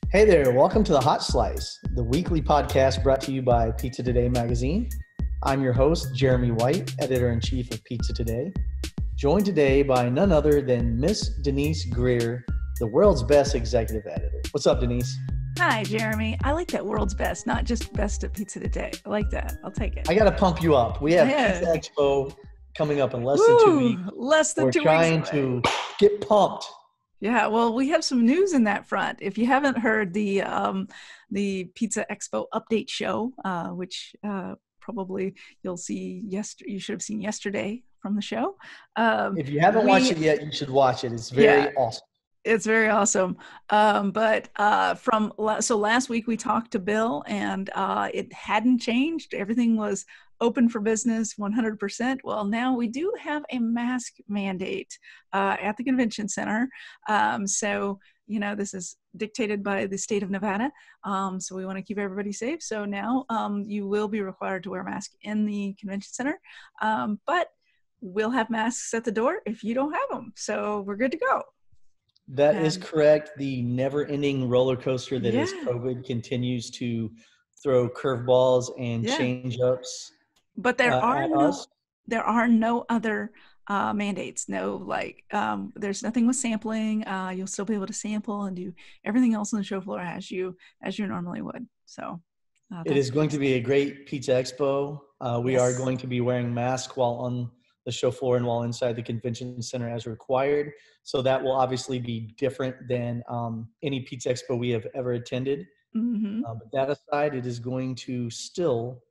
Hey there, welcome to the Hot Slice, the weekly podcast brought to you by Pizza Today magazine. I'm your host, Jeremy White, editor-in-chief of Pizza Today, joined today by none other than Miss Denise Greer, the world's best executive editor. What's up, Denise? Hi, Jeremy. I like that world's best, not just best at Pizza Today. I like that. I'll take it. I got to pump you up. We have Pizza Expo coming up in less than 2 weeks. Less than 2 weeks. We're trying to get pumped. Yeah, well, we have some news in that front. If you haven't heard the Pizza Expo update show, which probably you'll see you should have seen yesterday from the show. If you haven't watched it yet, you should watch it. It's very awesome. It's very awesome. So last week we talked to Bill, and it hadn't changed. Everything was open for business 100%. Well, now we do have a mask mandate at the convention center. So, this is dictated by the state of Nevada. So we want to keep everybody safe. So now you will be required to wear a mask in the convention center. But we'll have masks at the door if you don't have them. So we're good to go. That is correct. The never-ending roller coaster that is COVID continues to throw curveballs and change-ups. But there are no other mandates. There's nothing with sampling. You'll still be able to sample and do everything else on the show floor as you normally would. So it is going to be a great Pizza Expo. We are going to be wearing masks while on the show floor and while inside the convention center as required. So that will obviously be different than any Pizza Expo we have ever attended. Mm-hmm. But that aside, it is going to still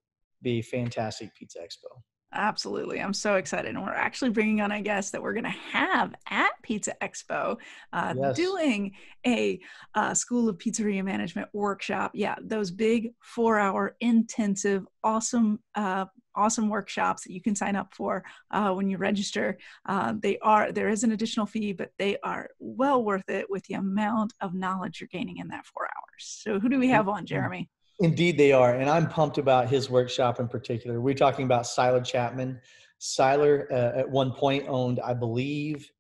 be a fantastic Pizza Expo. Absolutely. I'm so excited. And we're actually bringing on a guest that we're going to have at Pizza Expo doing a School of Pizzeria Management workshop. Yeah, those big 4-hour intensive, awesome workshops that you can sign up for when you register. There is an additional fee, but they are well worth it with the amount of knowledge you're gaining in that 4 hours. So who do we have on, Jeremy? Indeed they are. And I'm pumped about his workshop in particular. We're talking about Siler Chapman. Siler at one point owned, I believe,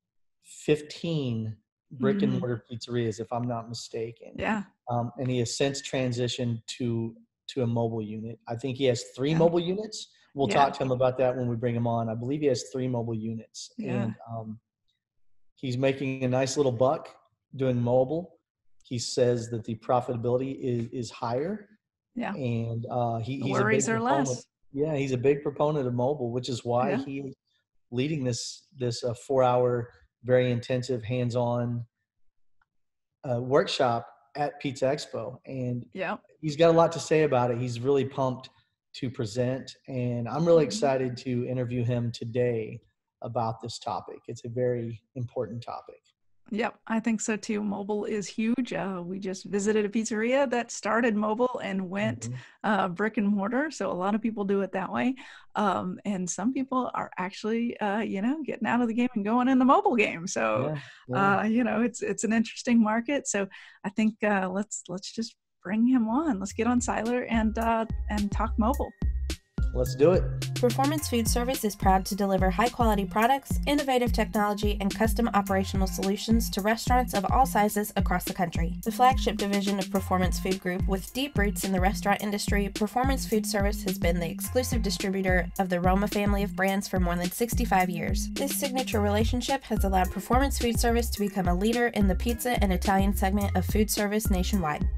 15 brick and mortar pizzerias, if I'm not mistaken. Yeah. And he has since transitioned to a mobile unit. I think he has 3 mobile units. We'll talk to him about that when we bring him on. I believe he has 3 mobile units. Yeah. And he's making a nice little buck doing mobile. He says that the profitability is higher. Yeah. And he's worries are less. Yeah, he's a big proponent of mobile, which is why he's leading this 4-hour, very intensive, hands-on workshop at Pizza Expo. And he's got a lot to say about it. He's really pumped to present, and I'm really excited to interview him today about this topic. It's a very important topic. Yep, I think so too. Mobile is huge. We just visited a pizzeria that started mobile and went brick and mortar. So a lot of people do it that way. And some people are actually, getting out of the game and going in the mobile game. So, it's an interesting market. So I think let's just bring him on. Let's get on Siler and talk mobile. Let's do it. Performance Food Service is proud to deliver high-quality products, innovative technology, and custom operational solutions to restaurants of all sizes across the country. The flagship division of Performance Food Group, with deep roots in the restaurant industry, Performance Food Service has been the exclusive distributor of the Roma family of brands for more than 65 years. This signature relationship has allowed Performance Food Service to become a leader in the pizza and Italian segment of food service nationwide.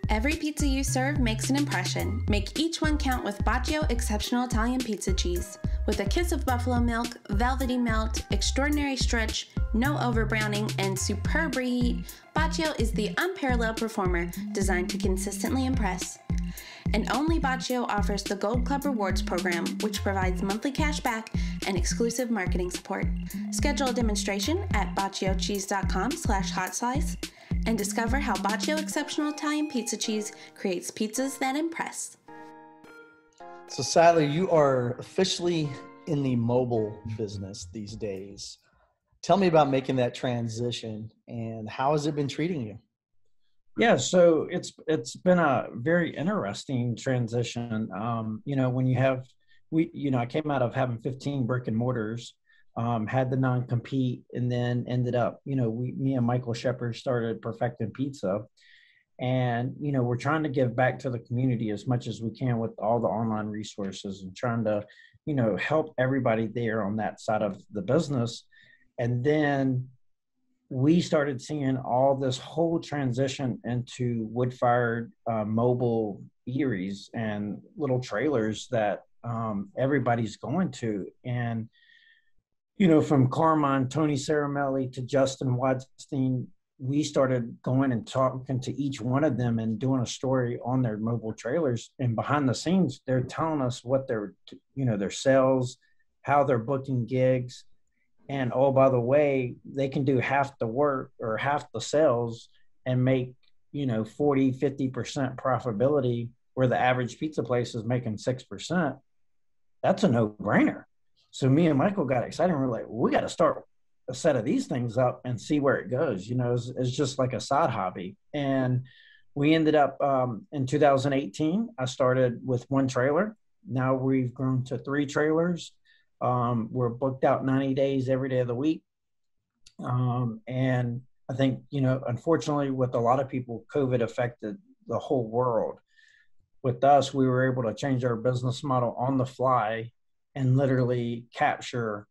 Every pizza you serve makes an impression. Make each one count with Bacio Exceptional Italian Pizza Cheese. With a kiss of buffalo milk, velvety melt, extraordinary stretch, no overbrowning, and superb reheat, Bacio is the unparalleled performer designed to consistently impress. And only Bacio offers the Gold Club Rewards program, which provides monthly cash back and exclusive marketing support. Schedule a demonstration at baciocheese.com/hotslice and discover how Bacio Exceptional Italian Pizza Cheese creates pizzas that impress. So, Siler, you are officially in the mobile business these days. Tell me about making that transition, and how has it been treating you? Yeah, so it's been a very interesting transition. I came out of having 15 brick and mortars, had the non-compete, and then ended up, me and Michael Shepard started Perfecting Pizza. And, we're trying to give back to the community as much as we can with all the online resources and trying to, help everybody there on that side of the business. And then we started seeing all this whole transition into wood-fired mobile eateries and little trailers that everybody's going to. And, from Carmine, Tony Caramelli to Justin Wadstein, we started going and talking to each one of them and doing a story on their mobile trailers. And behind the scenes, they're telling us what their sales, how they're booking gigs. And oh, by the way, they can do half the work or half the sales and make, 40, 50% profitability where the average pizza place is making 6%. That's a no-brainer. So me and Michael got excited. And we're like, we got to start a set of these things up and see where it goes. It's just like a side hobby. And we ended up in 2018, I started with one trailer. Now we've grown to 3 trailers. We're booked out 90 days every day of the week. And I think, unfortunately, with a lot of people, COVID affected the whole world. With us, we were able to change our business model on the fly and literally capture,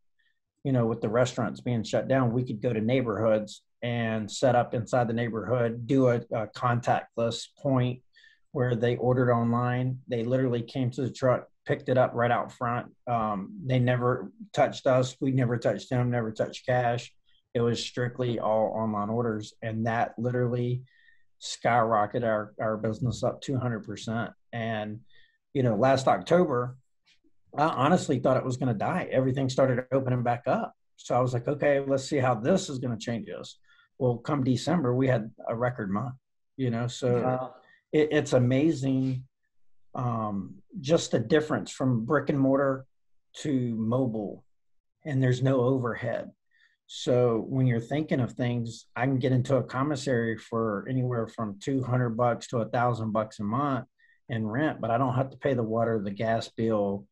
with the restaurants being shut down, we could go to neighborhoods and set up inside the neighborhood, do a contactless point where they ordered online. They literally came to the truck, picked it up right out front. They never touched us. We never touched them, never touched cash. It was strictly all online orders. And that literally skyrocketed our business up 200%. And, last October, I honestly thought it was going to die. Everything started opening back up. So I was like, okay, let's see how this is going to change us. Well, come December, we had a record month, so Wow. It's amazing. Just the difference from brick and mortar to mobile, and there's no overhead. So when you're thinking of things, I can get into a commissary for anywhere from $200 to $1,000 a month in rent, but I don't have to pay the water, the gas bill.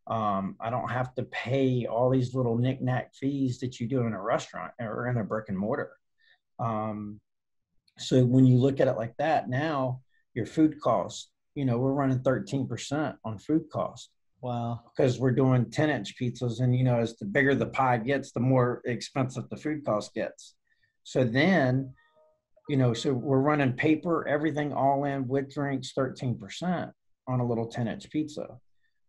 I don't have to pay all these little knick-knack fees that you do in a restaurant or in a brick and mortar. So when you look at it like that, now your food costs, we're running 13% on food costs. Wow. Because we're doing 10-inch pizzas, and, as the bigger the pie gets, the more expensive the food cost gets. So then, so we're running paper, everything all in with drinks, 13% on a little 10-inch pizza.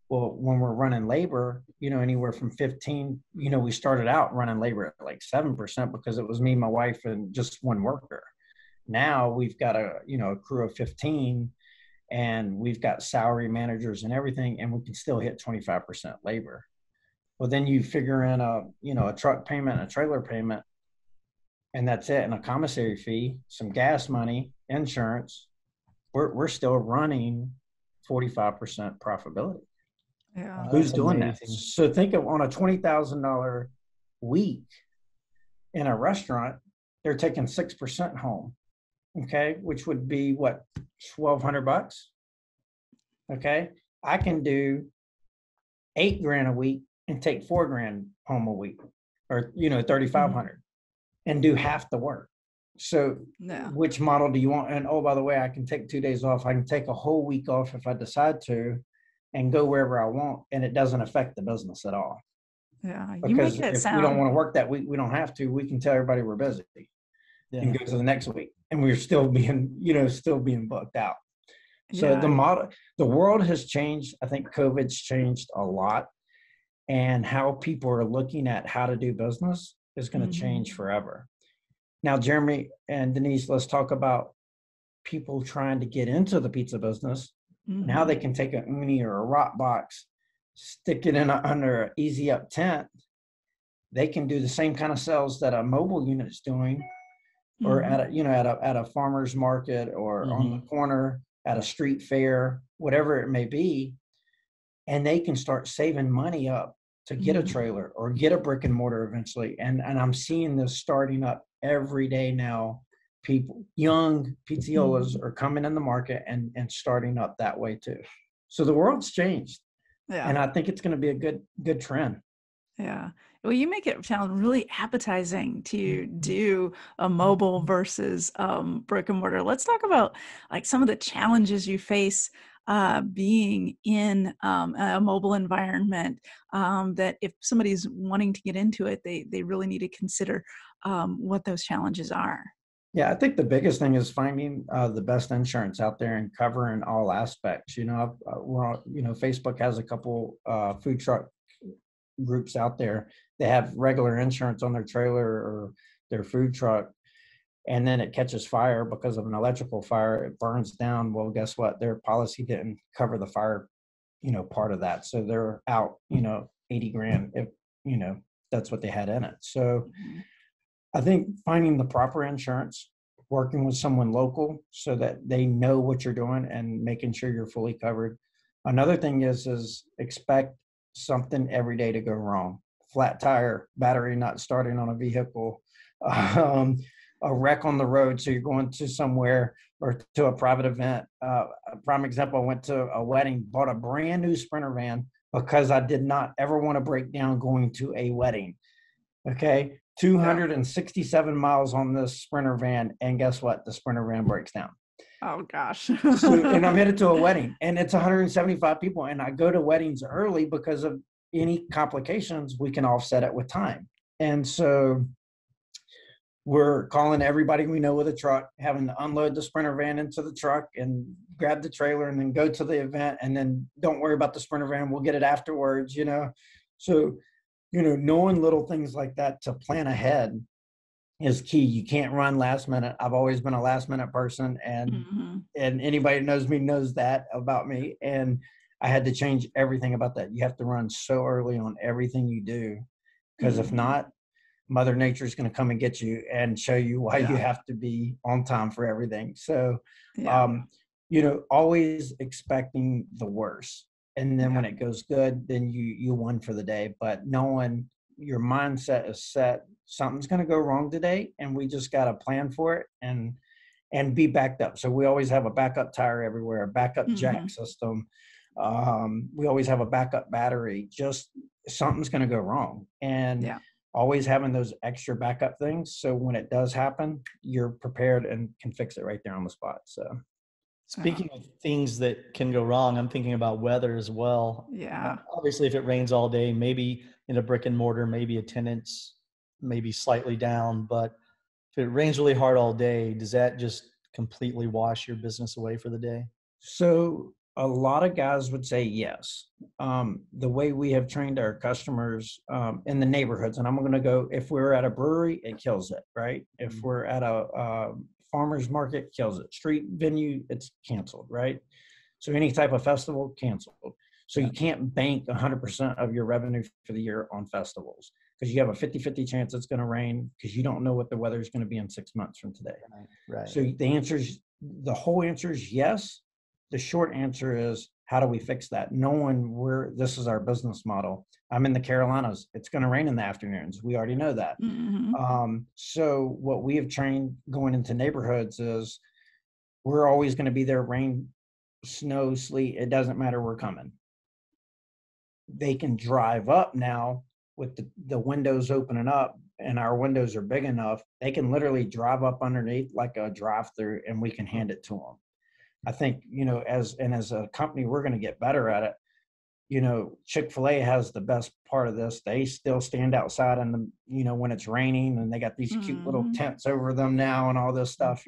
Well, when we're running labor, anywhere from 15, we started out running labor at like 7% because it was me, my wife, and just one worker. Now we've got a crew of 15, and we've got salary managers and everything, and we can still hit 25% labor. Well, then you figure in a truck payment and a trailer payment, and that's it, and a commissary fee, some gas money, insurance. We're still running 45% profitability. Yeah. Who's doing amazing. that? So think of on a $20,000 week in a restaurant, they're taking 6% home. Okay. Which would be what, $1,200? Okay. I can do $8,000 a week and take $4,000 home a week, or, $3,500 and do half the work. So which model do you want? And oh, by the way, I can take 2 days off. I can take a whole week off if I decide to, and go wherever I want, and it doesn't affect the business at all. Yeah, because you make it if sound. we don't want to work that week, we don't have to. We can tell everybody we're busy and go to the next week, and we're still being booked out. So the world has changed. I think COVID's changed a lot, and how people are looking at how to do business is going to change forever. Now, Jeremy and Denise, let's talk about people trying to get into the pizza business. Now they can take a uni or a rock box, stick it in under an easy up tent. They can do the same kind of sales that a mobile unit is doing, or at a farmer's market, or on the corner at a street fair, whatever it may be. And they can start saving money up to get a trailer or get a brick and mortar eventually. And I'm seeing this starting up every day now. People, young pizziolas are coming in the market and starting up that way too. So the world's changed, and I think it's going to be a good trend. Yeah. Well, you make it sound really appetizing to do a mobile versus brick and mortar. Let's talk about like some of the challenges you face being in a mobile environment. That if somebody's wanting to get into it, they really need to consider what those challenges are. Yeah, I think the biggest thing is finding the best insurance out there and covering all aspects. Facebook has a couple food truck groups out there. They have regular insurance on their trailer or their food truck, and then it catches fire because of an electrical fire. It burns down. Well, guess what? Their policy didn't cover the fire, part of that. So they're out, 80 grand if, that's what they had in it. So I think finding the proper insurance, working with someone local so that they know what you're doing and making sure you're fully covered. Another thing is expect something every day to go wrong. Flat tire, battery not starting on a vehicle, a wreck on the road. So you're going to somewhere or to a private event. A prime example, I went to a wedding, bought a brand new Sprinter van because I did not ever want to break down going to a wedding. Okay. 267 miles on this Sprinter van. And guess what? The Sprinter van breaks down. Oh gosh. And I'm headed to a wedding and it's 175 people. And I go to weddings early because of any complications, we can offset it with time. And so we're calling everybody we know with a truck, having to unload the Sprinter van into the truck and grab the trailer and then go to the event. And then don't worry about the Sprinter van. We'll get it afterwards, So, knowing little things like that to plan ahead is key. You can't run last minute. I've always been a last minute person, and anybody who knows me knows that about me. And I had to change everything about that. You have to run so early on everything you do, because if not, Mother Nature is going to come and get you and show you why you have to be on time for everything. So, always expecting the worst. And then when it goes good, then you won for the day. But knowing your mindset is set, something's going to go wrong today, and we just got to plan for it and be backed up. So we always have a backup tire everywhere, a backup jack system. We always have a backup battery. Just something's going to go wrong, and always having those extra backup things. So when it does happen, you're prepared and can fix it right there on the spot. So. Speaking of things that can go wrong, I'm thinking about weather as well. Yeah. Obviously, if it rains all day, maybe in a brick and mortar, maybe attendance maybe slightly down. But if it rains really hard all day, does that just completely wash your business away for the day? So a lot of guys would say yes. The way we have trained our customers in the neighborhoods, and I'm going to go, if we're at a brewery, it kills it, right? If we're at a farmer's market, kills it. Street venue, it's canceled, right? So any type of festival, canceled. So you can't bank 100% of your revenue for the year on festivals, because you have a 50-50 chance it's going to rain, because you don't know what the weather is going to be in 6 months from today. Right. So the whole answer is yes. The short answer is, how do we fix that? Knowing this is our business model. I'm in the Carolinas. It's going to rain in the afternoons. We already know that. So what we have trained going into neighborhoods is we're always going to be there, rain, snow, sleet. It doesn't matter. We're coming. They can drive up now with the windows opening up, and our windows are big enough. They can literally drive up underneath like a drive-through, and we can hand it to them. I think, as a company, we're going to get better at it. Chick-fil-A has the best part of this. They still stand outside when it's raining, and they got these cute little tents over them now and all this stuff.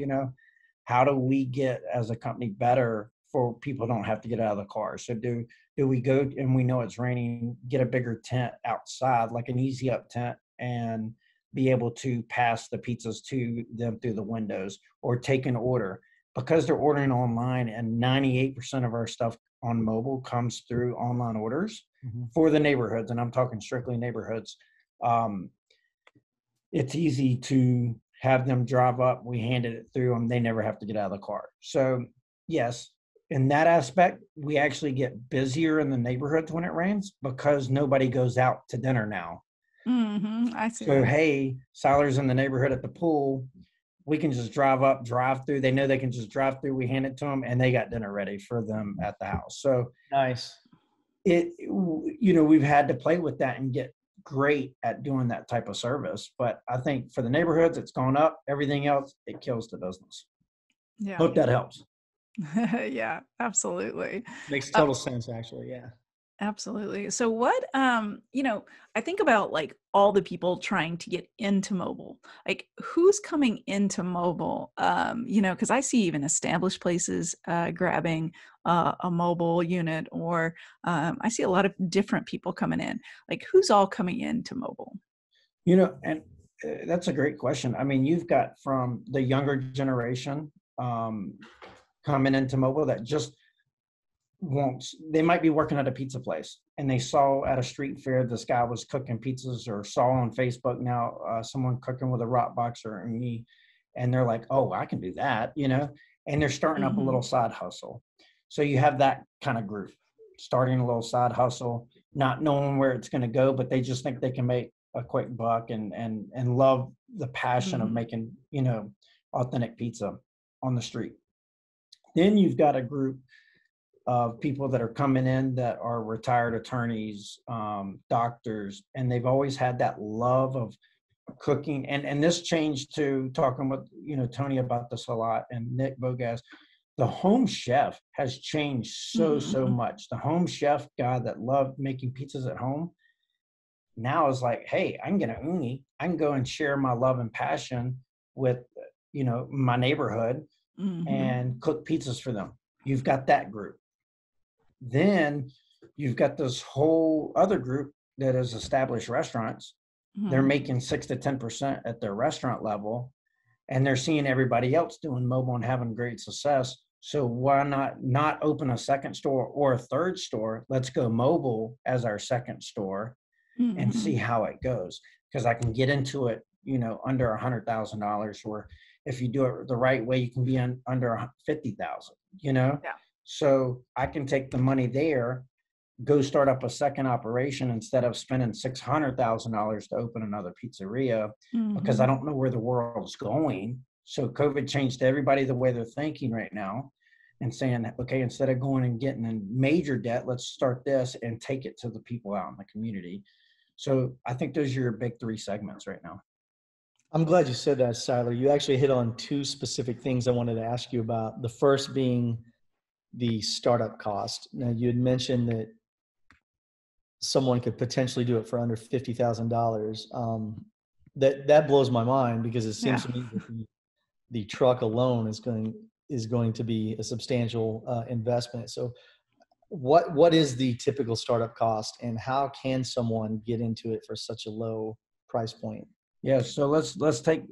How do we get as a company better for people don't have to get out of the car? So do we go, and we know it's raining, get a bigger tent outside, like an easy up tent, and be able to pass the pizzas to them through the windows, or take an order, because they're ordering online, and 98% of our stuff on mobile comes through online orders for the neighborhoods. And I'm talking strictly neighborhoods. It's easy to have them drive up. We handed it through them. They never have to get out of the car. So yes, in that aspect, we actually get busier in the neighborhoods when it rains, because nobody goes out to dinner now. I see. So, hey, Siler's in the neighborhood at the pool. We can just drive up, drive through. They know they can just drive through. We hand it to them, and they got dinner ready for them at the house. So nice. We've had to play with that and get great at doing that type of service. But I think for the neighborhoods, it's gone up. Everything else, it kills the business. Yeah. Hope that helps. Yeah, absolutely. Makes Uh, total sense, actually. Yeah. Absolutely. So what, I think about like all the people trying to get into mobile, like who's coming into mobile, because I see even established places grabbing a mobile unit, or I see a lot of different people coming in. Like who's all coming into mobile? And that's a great question. I mean, you've got from the younger generation coming into mobile that just they might be working at a pizza place and they saw at a street fair this guy was cooking pizzas, or saw on Facebook now someone cooking with a rock box or me, and they're like, oh, I can do that, and they're starting up a little side hustle. So you have that kind of group starting a little side hustle, not knowing where it's going to go, but they just think they can make a quick buck and love the passion of making authentic pizza on the street. Then you've got a group of people that are coming in that are retired attorneys, doctors, and they've always had that love of cooking. And this changed to talking with, Tony about this a lot, and Nick Bogas. The home chef has changed so much. The home chef guy that loved making pizzas at home now is like, hey, I can get an uni. I can go and share my love and passion with, my neighborhood and cook pizzas for them. You've got that group. Then you've got this whole other group that is established restaurants. They're making 6 to 10% at their restaurant level, and they're seeing everybody else doing mobile and having great success. So why not open a second store or a third store? Let's go mobile as our second store and see how it goes. Because I can get into it, under $100,000, or if you do it the right way, you can be under 50,000. Yeah. So I can take the money there, go start up a second operation instead of spending $600,000 to open another pizzeria, because I don't know where the world's going. So COVID changed everybody the way they're thinking right now, and saying, okay, instead of going and getting in major debt, let's start this and take it to the people out in the community. So I think those are your big 3 segments right now. I'm glad you said that, Siler. You actually hit on 2 specific things I wanted to ask you about. The first being the startup cost. Now, you had mentioned that someone could potentially do it for under $50,000. That blows my mind, because it seems to me that the truck alone is going to be a substantial investment. So what is the typical startup cost, and how can someone get into it for such a low price point? Yeah, so let's take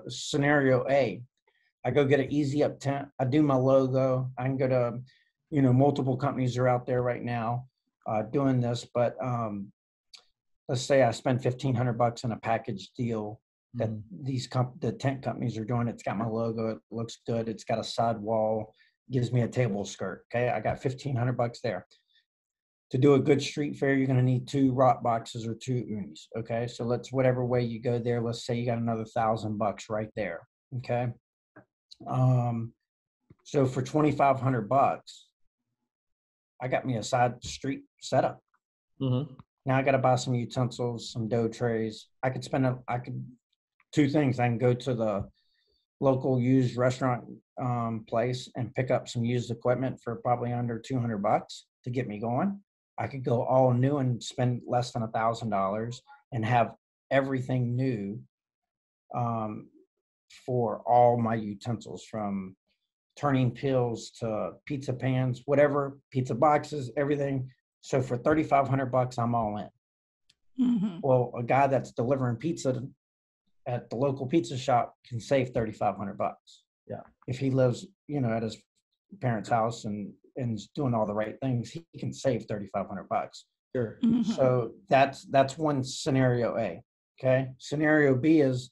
scenario A. I go get an easy up tent. I do my logo. I can go to, multiple companies are out there right now doing this. But let's say I spend $1,500 in a package deal that the tent companies are doing. It's got my logo. It looks good. It's got a side wall. Gives me a table skirt. Okay, I got $1,500 there. To do a good street fair, you're going to need 2 rock boxes or 2 unis. Okay, so whatever way you go there. Let's say you got another $1,000 right there. Okay. So for $2,500, I got me a side street setup. Now I got to buy some utensils, some dough trays. I could 2 things. I can go to the local used restaurant place and pick up some used equipment for probably under $200 to get me going. I could go all new and spend less than $1,000 and have everything new for all my utensils, from turning pills to pizza pans, whatever, pizza boxes, everything. So for $3,500, I'm all in. Well, a guy that's delivering pizza at the local pizza shop can save $3,500. Yeah. If he lives, at his parents' house and is doing all the right things, he can save $3,500. Sure. So that's one scenario A. Okay. Scenario B is,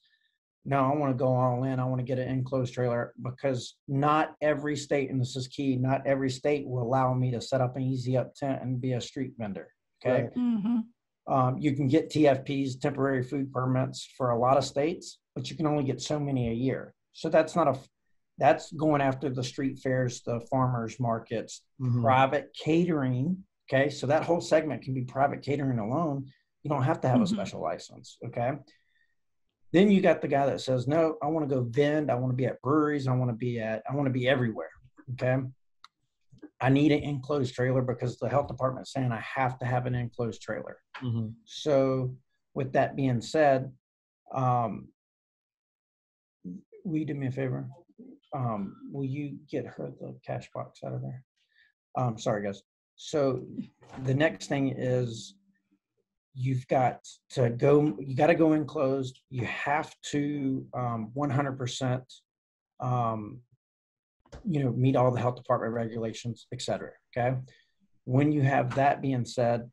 no, I want to go all in. I want to get an enclosed trailer, because not every state, and this is key, not every state will allow me to set up an easy up tent and be a street vendor. Okay. Right. You can get TFPs, temporary food permits, for a lot of states, but you can only get so many a year. So that's going after the street fairs, the farmers markets, private catering. Okay. So that whole segment can be private catering alone. You don't have to have a special license. Okay. Then you got the guy that says, no, I want to go vend. I want to be at breweries. I want to be everywhere. Okay. I need an enclosed trailer because the health department is saying I have to have an enclosed trailer. So with that being said, will you do me a favor? Will you get her the cash box out of there? Sorry, guys. So the next thing is you got to go enclosed. You have to 100%, meet all the health department regulations, et cetera. Okay. When you have that being said,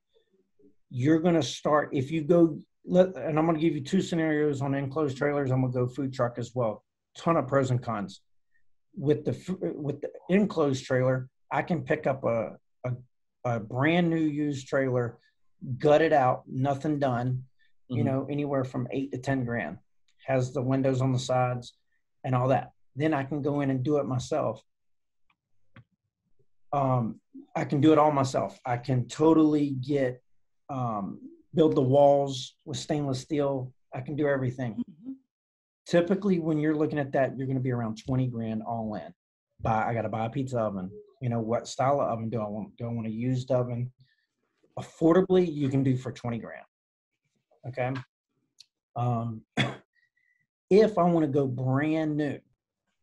you're going to start, if you go, and I'm going to give you two scenarios on enclosed trailers. I'm going to go food truck as well. Ton of pros and cons. With the enclosed trailer, I can pick up a brand new used trailer, gut it out, nothing done, anywhere from $8 to $10,000, has the windows on the sides and all that. Then I can go in and do it myself. I can do it all myself. I can totally build the walls with stainless steel. I can do everything. Typically, when you're looking at that, you're going to be around $20,000 all in. I got to buy a pizza oven. What style of oven do I want? Do I want a used oven? Affordably, you can do for $20,000. Okay. If I want to go brand new,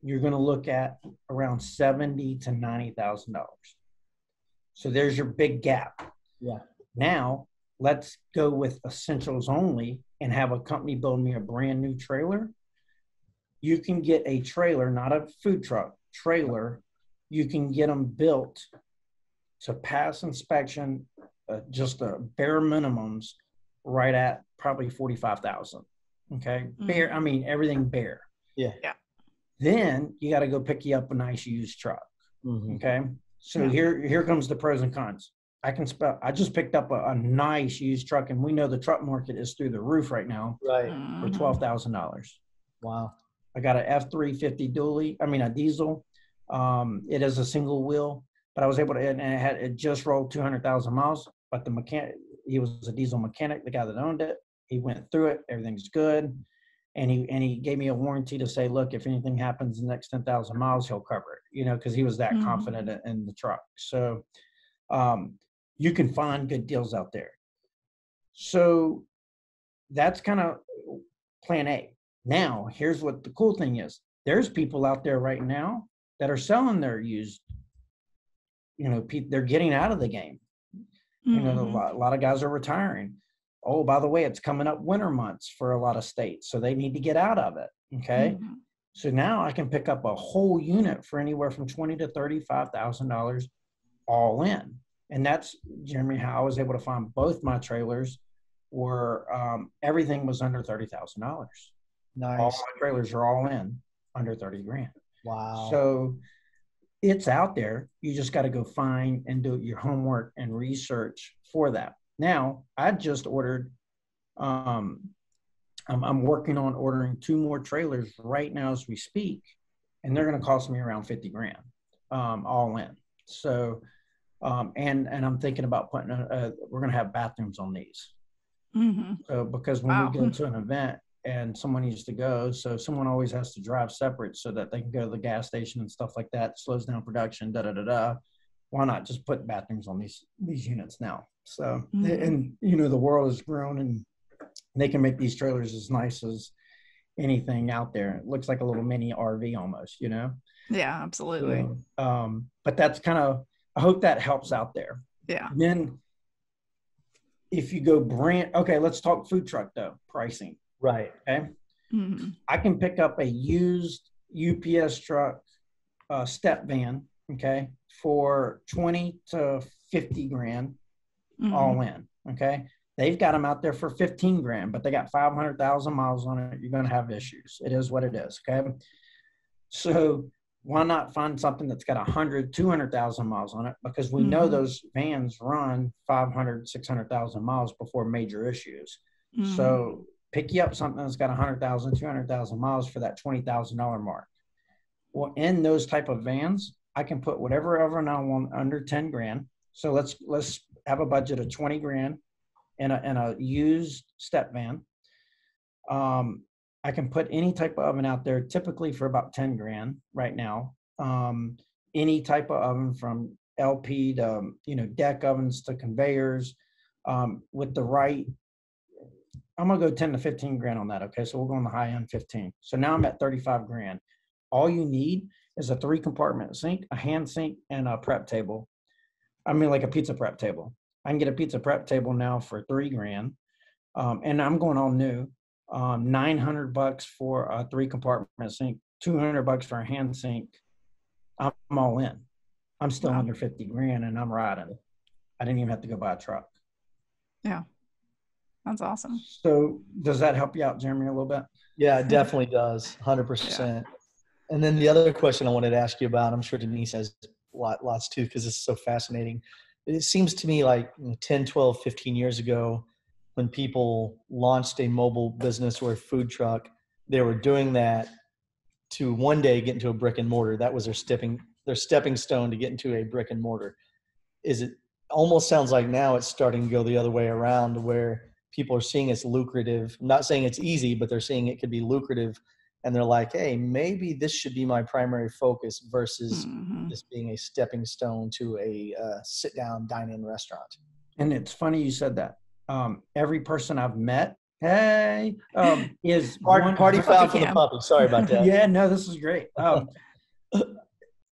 you're going to look at around $70,000 to $90,000. So there's your big gap. Yeah. Now let's go with essentials only and have a company build me a brand new trailer. You can get a trailer, not a food truck trailer. You can get them built to pass inspection, just a bare minimums, right at probably $45,000. Okay. Bare, I mean, everything bare. Yeah. Yeah. Then you got to go pick you up a nice used truck. Okay. So here comes the pros and cons. I just picked up a nice used truck, and we know the truck market is through the roof right now. Right. For $12,000. Wow. I got an F-350 a diesel. It is a single wheel, but I was able to, and it just rolled 200,000 miles, but the mechanic, he was a diesel mechanic, the guy that owned it. He went through it. Everything's good. And he gave me a warranty to say, look, if anything happens in the next 10,000 miles, he'll cover it, because he was that confident in the truck. So you can find good deals out there. So that's kind of plan A. Now, here's what the cool thing is. There's people out there right now that are selling their used, they're getting out of the game. A lot of guys are retiring. Oh, by the way, it's coming up winter months for a lot of states, so they need to get out of it. Okay. So now I can pick up a whole unit for anywhere from $20,000 to $35,000 all in. And that's, Jeremy, how I was able to find both my trailers were everything was under $30,000. Nice. All my trailers are all in under $30,000. Wow. So it's out there. You just got to go find and do your homework and research for that. Now, I just ordered, I'm working on ordering 2 more trailers right now as we speak, and they're going to cost me around $50,000 all in. So, and I'm thinking about putting, we're going to have bathrooms on these. So, because when we go to an event and someone needs to go, so someone always has to drive separate so that they can go to the gas station and stuff like that, slows down production, Why not just put bathrooms on these units now? So, and the world has grown, and they can make these trailers as nice as anything out there. It looks like a little mini RV almost, Yeah, absolutely. So, but that's kind of, I hope that helps out there. Yeah. Then if you go okay, let's talk food truck though, pricing. Right. Okay. I can pick up a used UPS truck, step van, okay, for $20,000 to $50,000 all in. Okay. They've got them out there for $15,000, but they got 500,000 miles on it. You're going to have issues. It is what it is. Okay. So why not find something that's got 100,000, 200,000 miles on it? Because we know those vans run 500,000, 600,000 miles before major issues. So pick you up something that's got 100,000, 200,000 miles for that $20,000 mark. Well, in those type of vans, I can put whatever oven I want under $10,000. So let's have a budget of $20,000 in a used step van. I can put any type of oven out there, typically for about 10 grand right now. Any type of oven from LP to, deck ovens to conveyors, with the right, I'm going to go 10 to 15 grand on that. Okay. So we'll go on the high end 15. So now I'm at 35 grand. All you need is a 3-compartment sink, a hand sink, and a prep table. I mean, like a pizza prep table. I can get a pizza prep table now for 3 grand. And I'm going all new. $900 for a 3-compartment sink, $200 for a hand sink. I'm all in. I'm still under 50 grand and I'm riding. I didn't even have to go buy a truck. Yeah. That's awesome. So does that help you out, Jeremy, a little bit? Yeah, it definitely does. 100%. Yeah. And then the other question I wanted to ask you about, I'm sure Denise has lots too, because this is so fascinating. It seems to me like 10, 12, 15 years ago, when people launched a mobile business or a food truck, they were doing that to one day get into a brick and mortar. That was their stepping stone to get into a brick and mortar. It almost sounds like now it's starting to go the other way around, where people are seeing it's lucrative. I'm not saying it's easy, but they're seeing it could be lucrative. And they're like, hey, maybe this should be my primary focus versus this being a stepping stone to a sit-down, dine-in restaurant. And it's funny you said that. Every person I've met, is party foul for the puppy. Sorry about that. Yeah, no, this is great.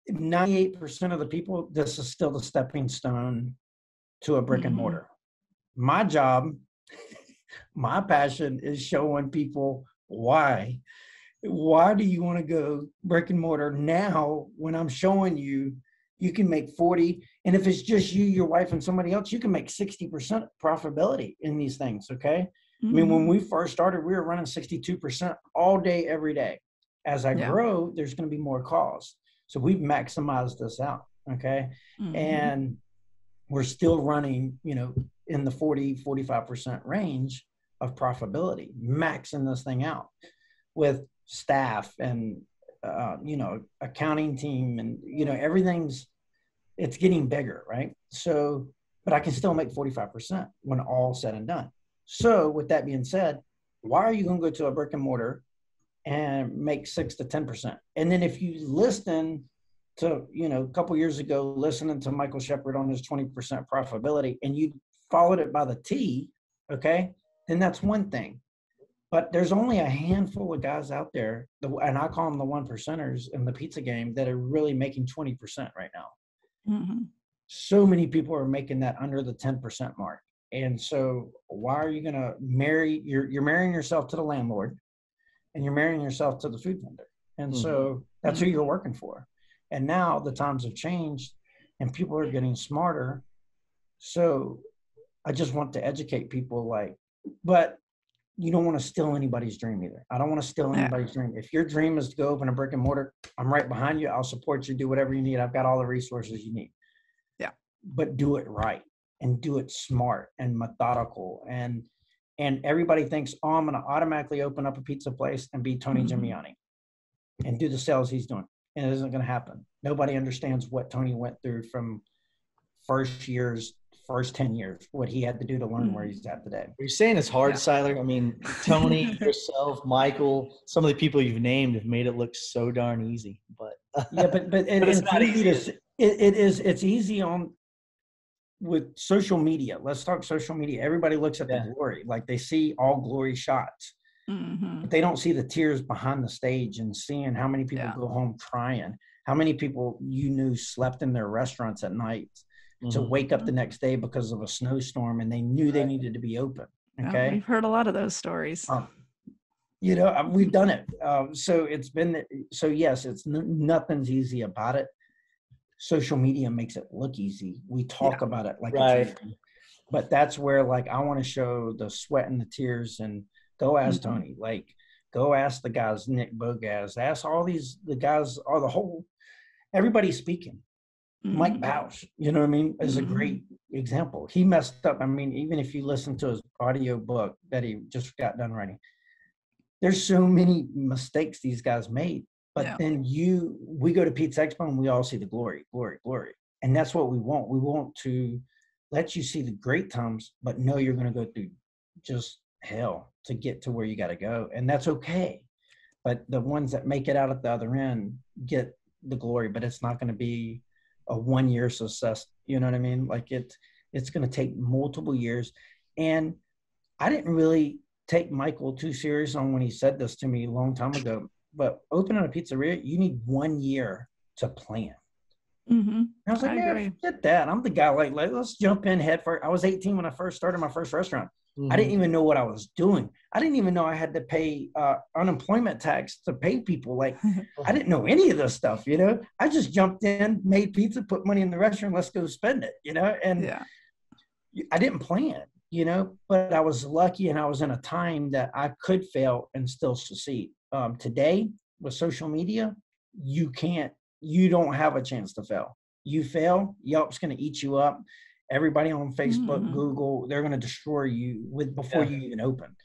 98% of the people, this is still the stepping stone to a brick and mortar. My job, my passion is showing people why. Why do you want to go brick and mortar now when I'm showing you can make 40, and if it's just you, your wife, and somebody else, you can make 60% profitability in these things, okay? I mean, when we first started, we were running 62% all day, every day. As I grow, there's going to be more calls. So we've maximized this out, okay? And we're still running, in the 40, 45% range of profitability, maxing this thing out with staff and, accounting team and, it's getting bigger, right? So, but I can still make 45% when all said and done. So with that being said, why are you going to go to a brick and mortar and make 6 to 10%? And then if you listen to, a couple years ago, listening to Michael Shepard on his 20% profitability, and you followed it by the T, okay, then that's one thing. But there's only a handful of guys out there, and I call them the 1%ers in the pizza game, that are really making 20% right now. So many people are making that under the 10% mark. And so why are you going to you're marrying yourself to the landlord, and you're marrying yourself to the food vendor. And so that's who you're working for. And now the times have changed and people are getting smarter. So I just want to educate people, but you don't want to steal anybody's dream either. I don't want to steal anybody's dream. If your dream is to go open a brick and mortar, I'm right behind you. I'll support you. Do whatever you need. I've got all the resources you need. Yeah. But do it right and do it smart and methodical. And everybody thinks, oh, I'm going to automatically open up a pizza place and be Tony Gimiani and do the sales he's doing. And it isn't going to happen. Nobody understands what Tony went through from first 10 years, what he had to do to learn where he's at today. You're saying it's hard, Siler. I mean, Tony, yourself, Michael, some of the people you've named have made it look so darn easy. But but it's not easy. It's easy with social media. Let's talk social media. Everybody looks at the glory, like they see all glory shots. But they don't see the tears behind the stage and seeing how many people go home crying, how many people you knew slept in their restaurants at night to wake up the next day because of a snowstorm, and they knew they needed to be open. Okay. We've heard a lot of those stories. We've done it. So yes, it's nothing's easy about it. Social media makes it look easy. We talk about it like it's easy, but that's where I want to show the sweat and the tears. And go ask Tony, go ask the guys, Nick Bogaz, ask the guys, everybody speaking. Mike Bausch, you know what I mean, is a great example. He messed up. I mean, even if you listen to his audio book that he just got done writing, there's so many mistakes these guys made. But then we go to Pizza Expo and we all see the glory. And that's what we want. We want to lets you see the great times, but know you're going to go through just hell to get to where you got to go. And that's okay. But the ones that make it out at the other end get the glory, but it's not going to be a 1 year success. You know what I mean? Like it's going to take multiple years. And I didn't really take Michael too serious on when he said this to me a long time ago, but opening a pizzeria, you need 1 year to plan. Mm-hmm. I was like, man, forget that. I'm the guy like, let's jump in head first. I was 18 when I first started my first restaurant. I didn't even know what I was doing. I didn't even know I had to pay unemployment tax to pay people. Like, I didn't know any of this stuff, you know. I just jumped in, made pizza, put money in the restaurant, let's go spend it, you know. And I didn't plan, you know, but I was lucky and I was in a time that I could fail and still succeed. Today, with social media, you don't have a chance to fail. You fail, Yelp's going to eat you up. Everybody on Facebook, Google, they're going to destroy you before you even open.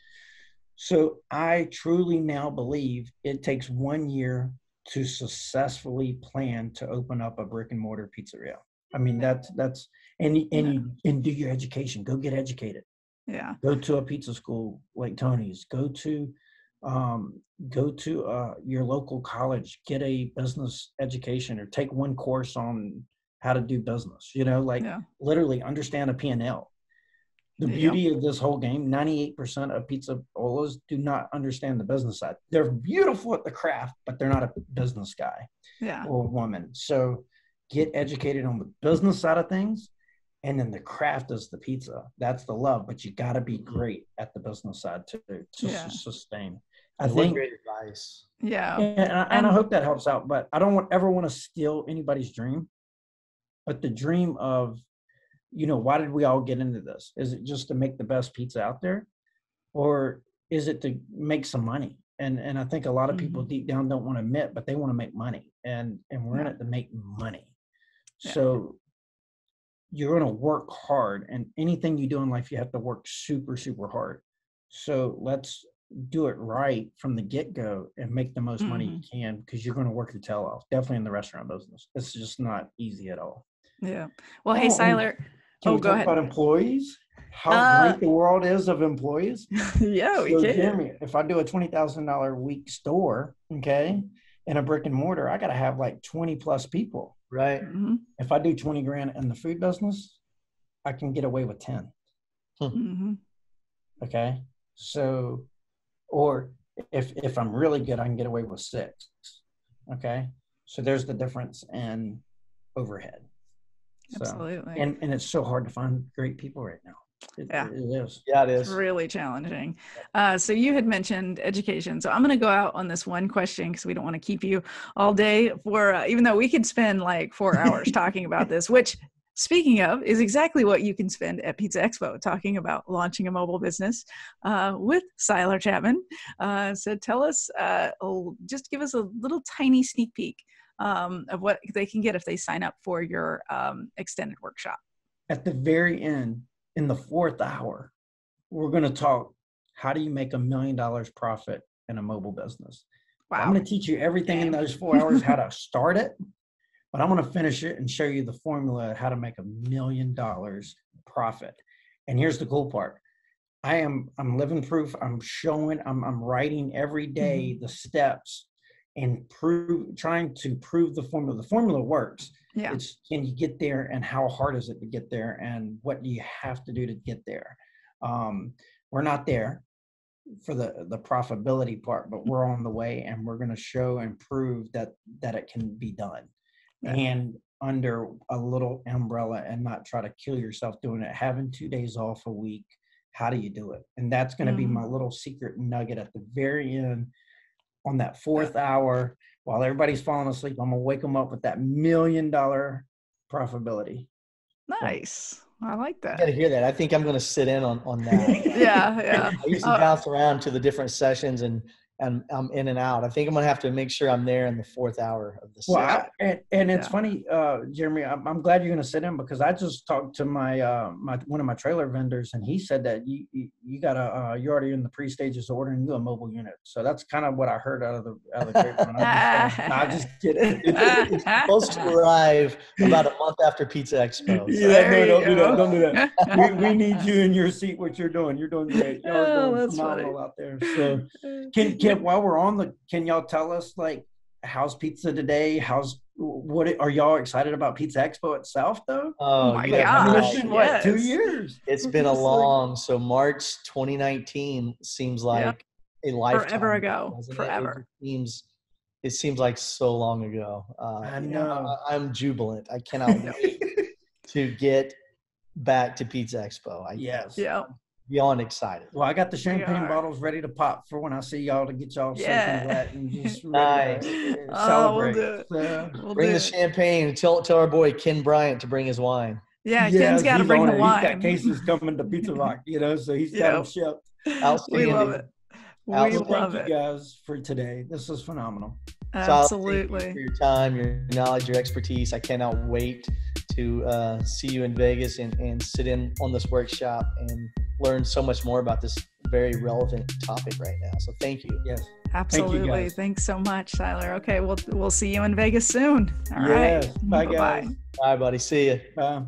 So I truly now believe it takes 1 year to successfully plan to open up a brick and mortar pizzeria. I mean, that's and do your education. Go get educated. Yeah. Go to a pizza school like Tony's. Go to your local college. Get a business education or take one course on how to do business, you know, like literally understand a P&L. The beauty of this whole game, 98% of pizzaolas do not understand the business side. They're beautiful at the craft, but they're not a business guy or woman. So get educated on the business side of things. And then the craft is the pizza. That's the love, but you got to be great at the business side to sustain. I think great advice. Yeah. And I hope that helps out, but I don't ever want to steal anybody's dream. But the dream of, you know, why did we all get into this? Is it just to make the best pizza out there? Or is it to make some money? And I think a lot of people deep down don't want to admit, but they want to make money. And we're in it to make money. Yeah. So you're going to work hard. And anything you do in life, you have to work super, super hard. So let's do it right from the get-go and make the most money you can, because you're going to work your tail off. Definitely in the restaurant business. It's just not easy at all. Yeah. Well, hey, Siler. Can we talk about employees? How great the world is of employees? Yeah, we can. Jeremy, if I do a $20,000 a week store, okay, in a brick and mortar, I got to have like 20 plus people. Right. If I do 20 grand in the food business, I can get away with 10. Okay. So, or if I'm really good, I can get away with 6. Okay. So there's the difference in overhead. Absolutely. So, and it's so hard to find great people right now. It is. Yeah, it is. It's really challenging. So you had mentioned education. So I'm going to go out on this one question because we don't want to keep you all day for, even though we could spend like 4 hours talking about this, which, speaking of, is exactly what you can spend at Pizza Expo, talking about launching a mobile business with Siler Chapman. So tell us, just give us a little tiny sneak peek of what they can get if they sign up for your extended workshop. At the very end, in the 4th hour, we're going to talk, how do you make $1 million profit in a mobile business? Wow. I'm going to teach you everything in those 4 hours, how to start it, but I'm going to finish it and show you the formula of how to make $1 million profit. And here's the cool part. I'm living proof. I'm showing, I'm writing every day the steps and trying to prove the formula. The formula works. Yeah. It's, can you get there, and how hard is it to get there, and what do you have to do to get there? We're not there for the profitability part, but we're on the way, and we're going to show and prove that it can be done. Yeah. And under a little umbrella, and not try to kill yourself doing it. Having 2 days off a week. How do you do it? And that's going to be my little secret nugget at the very end. On that 4th hour, while everybody's falling asleep, I'm going to wake them up with that $1 million profitability. Nice. I like that. I got to hear that. I think I'm going to sit in on that. Yeah. I used to bounce around to the different sessions and and I'm in and out. I think I'm going to have to make sure I'm there in the 4th hour of the Well, session. and it's funny, Jeremy, I'm glad you're going to sit in, because I just talked to my one of my trailer vendors, and he said that you got you're already in the pre-stages of ordering you a mobile unit. So that's kind of what I heard out of the grapevine. I'm just kidding. It's supposed to arrive about a month after Pizza Expo. So. Yeah, no, don't do that. We need you in your seat. What you're doing great. Y'all are doing phenomenal out there. So, can while we're on can y'all tell us, like, how's Pizza Today? What are y'all excited about Pizza Expo itself, though? Oh my yeah, gosh! I mean, it's been what, 2 years? It's been a long. So March 2019 seems like a lifetime. Forever ago. Forever. It seems like so long ago. I know. I'm jubilant. I cannot wait to get back to Pizza Expo. Yes. Yeah. Beyond excited. Well, I got the champagne bottles ready to pop for when I see y'all, to get y'all soaking wet and just nice. Celebrate. We'll do it. Bring the champagne. Tell our boy Ken Bryant to bring his wine. Yeah, Ken's got to bring the wine. He's got cases coming to Pizza Rock, so he's got them shipped. We love it. Thank you guys for today. This was phenomenal. Absolutely. Thank you for your time, your knowledge, your expertise. I cannot wait to see you in Vegas and sit in on this workshop and learn so much more about this very relevant topic right now. So thank you. Yes. Absolutely. Thank you, thanks so much, Siler. Okay, we'll see you in Vegas soon. All right. Bye, guys. Bye, buddy. See you. Bye.